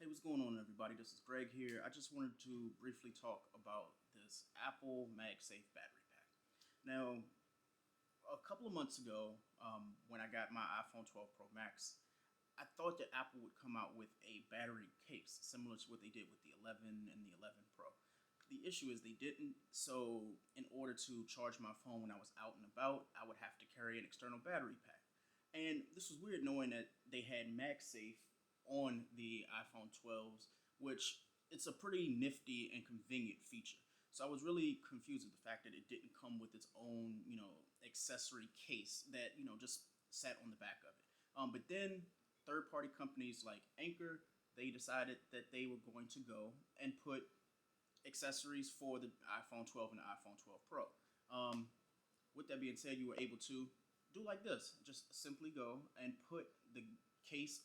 Hey, what's going on, everybody? This is Greg here. I just wanted to briefly talk about this Apple MagSafe battery pack. Now, a couple of months ago, when I got my iPhone 12 Pro Max, I thought that Apple would come out with a battery case similar to what they did with the 11 and the 11 Pro. The issue is they didn't, so in order to charge my phone when I was out and about, I would have to carry an external battery pack. And this was weird knowing that they had MagSafe on the iPhone 12s, which it's a pretty nifty and convenient feature. So I was really confused with the fact that it didn't come with its own, accessory case that, just sat on the back of it. But then third-party companies like Anchor, they decided that they were going to go and put accessories for the iPhone 12 and the iPhone 12 Pro. With that being said, you were able to do like this. Just simply go and put the case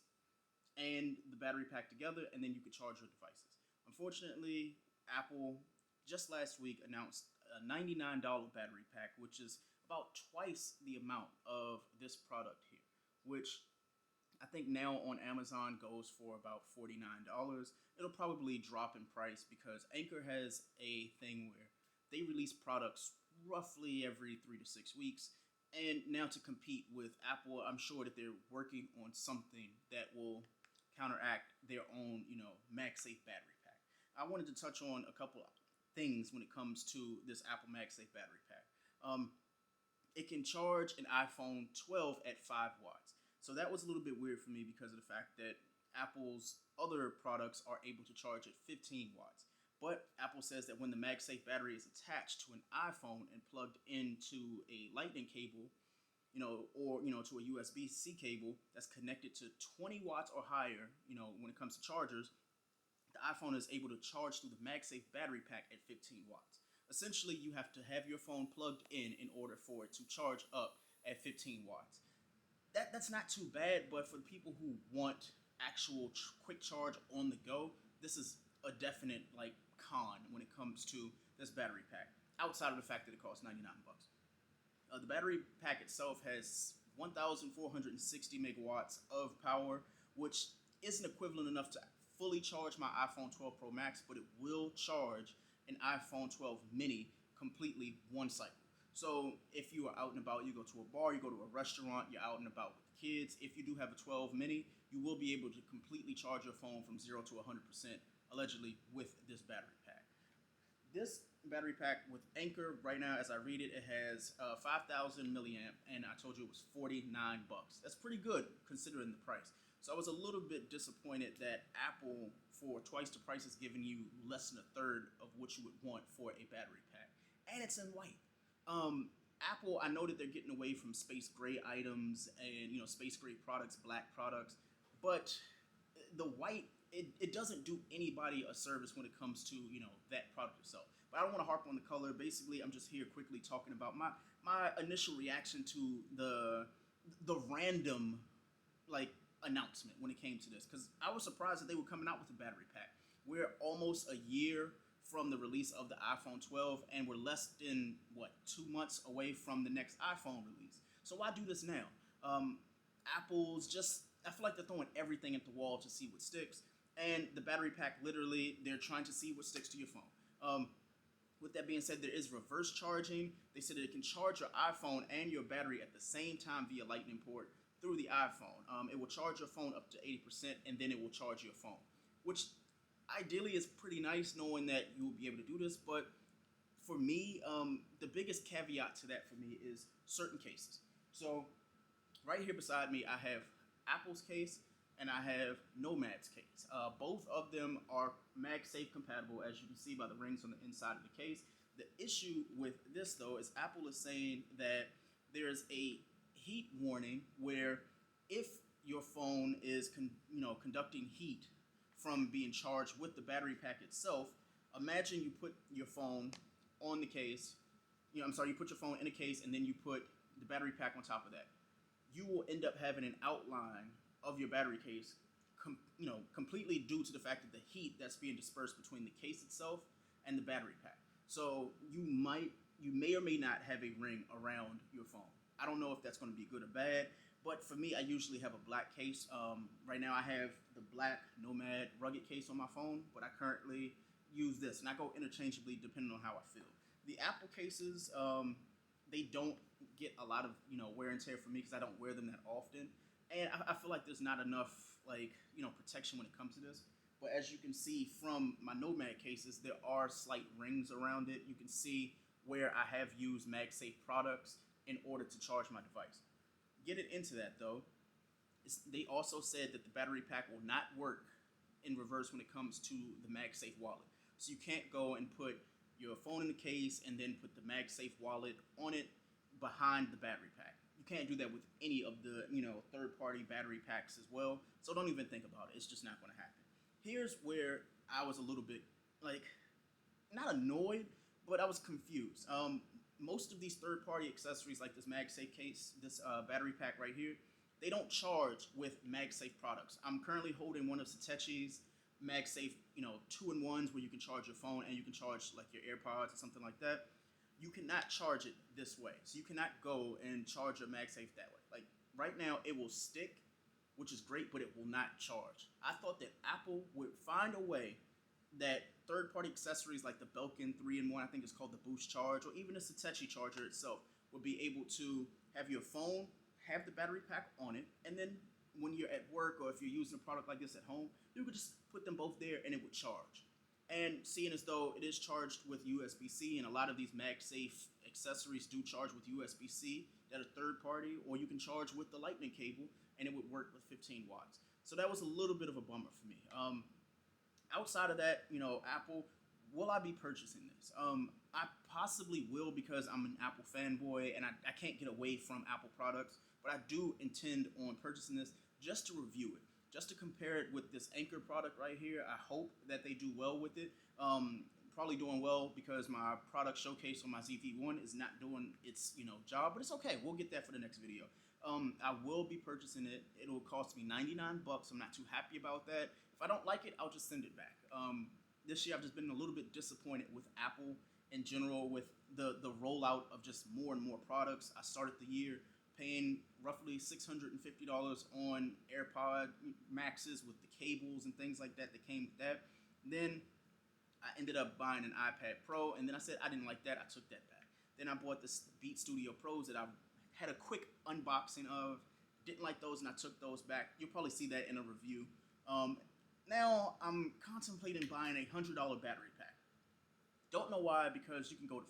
and the battery pack together, and then you could charge your devices. Unfortunately, Apple just last week announced a $99 battery pack, which is about twice the amount of this product here, which I think now on Amazon goes for about $49. It'll probably drop in price because Anchor has a thing where they release products roughly every 3 to 6 weeks. And now to compete with Apple, I'm sure that they're working on something that will counteract their own, MagSafe battery pack. I wanted to touch on a couple of things when it comes to this Apple MagSafe battery pack. It can charge an iPhone 12 at 5 watts. So that was a little bit weird for me because of the fact that Apple's other products are able to charge at 15 watts. But Apple says that when the MagSafe battery is attached to an iPhone and plugged into a lightning cable, or to a USB-C cable that's connected to 20 watts or higher, when it comes to chargers, the iPhone is able to charge through the MagSafe battery pack at 15 watts. Essentially, you have to have your phone plugged in order for it to charge up at 15 watts. That's not too bad, but for the people who want actual quick charge on the go, this is a definite con when it comes to this battery pack. Outside of the fact that it costs $99. The battery pack itself has 1,460 megawatts of power, which isn't equivalent enough to fully charge my iPhone 12 Pro Max, but it will charge an iPhone 12 mini completely one cycle. So if you are out and about, you go to a bar, you go to a restaurant, you're out and about with the kids, if you do have a 12 mini, you will be able to completely charge your phone from 0 to 100%, allegedly, with this battery pack. This battery pack with Anchor right now, as I read it, it has 5,000 milliamp, and I told you it was $49. That's pretty good considering the price. So I was a little bit disappointed that Apple, for twice the price, is giving you less than a third of what you would want for a battery pack, and it's in white. Apple, I know that they're getting away from space gray items and space gray products, black products, but the white, it doesn't do anybody a service when it comes to that product itself. But I don't want to harp on the color. Basically, I'm just here quickly talking about my initial reaction to the random announcement when it came to this, because I was surprised that they were coming out with a battery pack. We're almost a year from the release of the iPhone 12, and we're less than 2 months away from the next iPhone release. So why do this now? Apple's just, I feel like they're throwing everything at the wall to see what sticks. And the battery pack, literally, they're trying to see what sticks to your phone. With that being said, there is reverse charging. They said that it can charge your iPhone and your battery at the same time via lightning port through the iPhone. It will charge your phone up to 80%, and then it will charge your phone, which ideally is pretty nice knowing that you will be able to do this. But for me, the biggest caveat to that for me is certain cases. So right here beside me, I have Apple's case and I have Nomad's case. Both of them are MagSafe compatible, as you can see by the rings on the inside of the case. The issue with this, though, is Apple is saying that there's a heat warning where if your phone is conducting heat from being charged with the battery pack itself, imagine you put your phone on the case, you put your phone in a case and then you put the battery pack on top of that. You will end up having an outline of your battery case, completely due to the fact that the heat that's being dispersed between the case itself and the battery pack. So you may or may not have a ring around your phone. I don't know if that's going to be good or bad, But for me, I usually have a black case. Right now, I have the black Nomad rugged case on my phone, but I currently use this, and I go interchangeably depending on how I feel. The Apple cases, they don't get a lot of wear and tear for me because I don't wear them that often, and I feel like there's not enough protection when it comes to this. But as you can see from my Nomad cases, there are slight rings around it. You can see where I have used MagSafe products in order to charge my device. Getting into that though, they also said that the battery pack will not work in reverse when it comes to the MagSafe wallet. So you can't go and put your phone in the case and then put the MagSafe wallet on it behind the battery pack. You can't do that with any of the third-party battery packs as well. So don't even think about it. It's just not going to happen. Here's where I was a little bit not annoyed, but I was confused. Most of these third-party accessories like this MagSafe case, this battery pack right here, they don't charge with MagSafe products. I'm currently holding one of Satechi's MagSafe, 2-in-1s where you can charge your phone and you can charge like your AirPods or something like that. You cannot charge it this way. So you cannot go and charge your MagSafe that way. Like right now it will stick, which is great, but it will not charge. I thought that Apple would find a way that third-party accessories like the Belkin 3-in-1, I think it's called the Boost Charge, or even the Satechi charger itself, will be able to have your phone have the battery pack on it, and then when you're at work or if you're using a product like this at home, you could just put them both there and it would charge. And seeing as though it is charged with USB-C, and a lot of these MagSafe accessories do charge with USB-C that are third party, or you can charge with the lightning cable and it would work with 15 watts. So that was a little bit of a bummer for me. Outside of that, Apple, will I be purchasing this? I possibly will because I'm an Apple fanboy and I can't get away from Apple products, but I do intend on purchasing this just to review it, just to compare it with this Anchor product right here. I hope that they do well with it. Probably doing well because my product showcase on my ZV-1 is not doing its job, but it's okay. We'll get that for the next video. I will be purchasing it. It'll cost me 99 bucks. I'm not too happy about that. If I don't like it, I'll just send it back. This year I've just been a little bit disappointed with Apple in general, with the rollout of just more and more products. I started the year paying roughly $650 on AirPod Maxes with the cables and things like that came with that. Then I ended up buying an iPad Pro, and then I said I didn't like that. I took that back. Then I bought the Beat Studio Pros that I had a quick unboxing of. Didn't like those, and I took those back. You'll probably see that in a review. Now I'm contemplating buying a $100 battery pack. Don't know why, because you can go to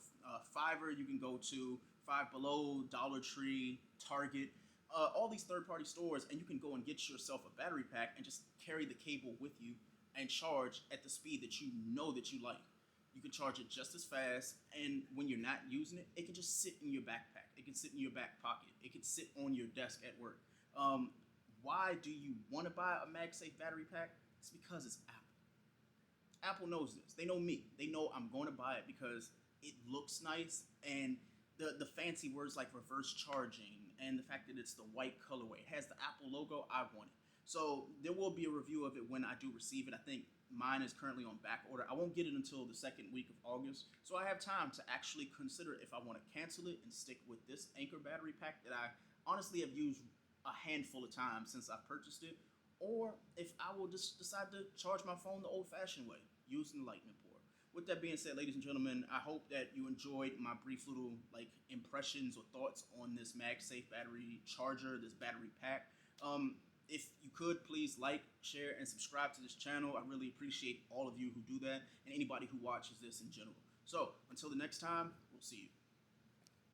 Fiverr, you can go to Five Below, Dollar Tree, Target, all these third-party stores, and you can go and get yourself a battery pack and just carry the cable with you and charge at the speed that you know that you like. You can charge it just as fast, and when you're not using it, it can just sit in your backpack. It can sit in your back pocket. It can sit on your desk at work. Why do you want to buy a MagSafe battery pack? It's because it's Apple. Apple knows this. They know me. They know I'm going to buy it because it looks nice, and the fancy words like reverse charging and the fact that it's the white colorway, it has the Apple logo, I want it. So there will be a review of it when I do receive it. I think mine is currently on back order. I won't get it until the second week of August, so I have time to actually consider if I want to cancel it and stick with this Anchor battery pack that I honestly have used a handful of times since I purchased it, or if I will just decide to charge my phone the old-fashioned way, using the lightning port. With that being said, ladies and gentlemen, I hope that you enjoyed my brief little impressions or thoughts on this MagSafe battery charger, this battery pack. If you could, please like, share, and subscribe to this channel. I really appreciate all of you who do that, and anybody who watches this in general. So until the next time, we'll see you.